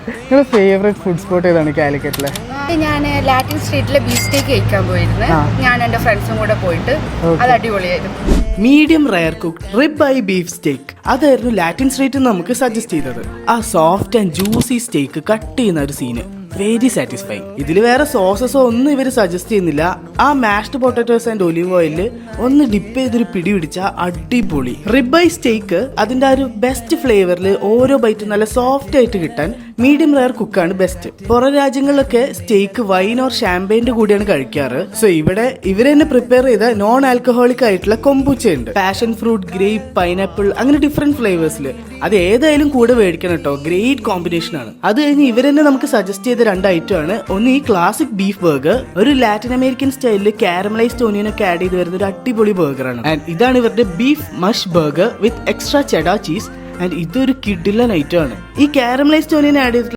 നിങ്ങളുടെ favourite food spot ഏതാണ് കാലിക്കറ്റിലെ? ഞാൻ ലാറ്റിൻ സ്ട്രീറ്റിലെ ബീഫ് സ്റ്റേക്ക് കഴിക്കാൻ പോയിരുന്നു. ഞാൻ എൻ്റെ ഫ്രണ്ട്സും കൂടെ പോയിട്ട് അത് അടിപൊളിയായിരുന്നു. Medium rare cooked rib eye beef steak അതായിരുന്നു ലാറ്റിൻ സ്ട്രീറ്റ് നമുക്ക് സജസ്റ്റ് ചെയ്തത്. ആ soft and juicy steak cut ചെയ്യുന്ന ഒരു സീന് വെരി സാറ്റിസ്ഫൈങ്. ഇതിൽ വേറെ സോസസോ ഒന്നും ഇവർ സജസ്റ്റ് ചെയ്യുന്നില്ല. ആ മാഷ്ഡ് പൊട്ടാറ്റോസ് ആൻഡ് ഒലിവ് ഓയിലിൽ ഒന്ന് ഡിപ്പ് ചെയ്തൊരു പിടി പിടിച്ച അടിപൊളി റിബ് ഐ സ്റ്റേക്ക്. അതിന്റെ ആ ഒരു ബെസ്റ്റ് ഫ്ലേവറിൽ ഓരോ ബൈറ്റും നല്ല സോഫ്റ്റ് ആയിട്ട് കിട്ടാൻ മീഡിയം റയർ കുക്കാണ് ബെസ്റ്റ്. പുറം രാജ്യങ്ങളിലൊക്കെ സ്റ്റേക്ക് വൈൻ ഓർ ഷാമ്പയിന്റെ കൂടിയാണ് കഴിക്കാറ്. സോ ഇവിടെ ഇവർ തന്നെ പ്രിപ്പയർ ചെയ്ത നോൺ ആൽക്കഹോളിക് ആയിട്ടുള്ള കൊമ്പുച്ച ഉണ്ട്. പാഷൻ ഫ്രൂട്ട്, ഗ്രേപ്പ്, പൈനാപ്പിൾ അങ്ങനെ ഡിഫറെന്റ് ഫ്ലേവേഴ്സിൽ. അത് ഏതായാലും കൂടെ മേടിക്കണം കേട്ടോ. ഗ്രേറ്റ് കോമ്പിനേഷൻ ആണ്. അത് കഴിഞ്ഞ് ഇവർ തന്നെ നമുക്ക് സജസ്റ്റ് ചെയ്ത 2 ഐറ്റം ആണ്. ഒന്ന് ഈ ക്ലാസിക് ബീഫ് ബർഗർ, ഒരു ലാറ്റിൻ അമേരിക്കൻ സ്റ്റൈലിൽ കാരമലൈസ്ഡ് ഓനിയൻ ഒക്കെ ആഡ് ചെയ്ത് വരുന്ന ഒരു അടിപൊളി ബർഗറാണ്. ആൻഡ് ഇതാണ് ഇവരുടെ beef mush burger with extra cheddar cheese. And ഇതൊരു കിഡിലൻ ഐറ്റം ആണ്. ഈ കാരമലൈസ്ഡ് ഓനിയൻ ആഡ് ചെയ്തിട്ട്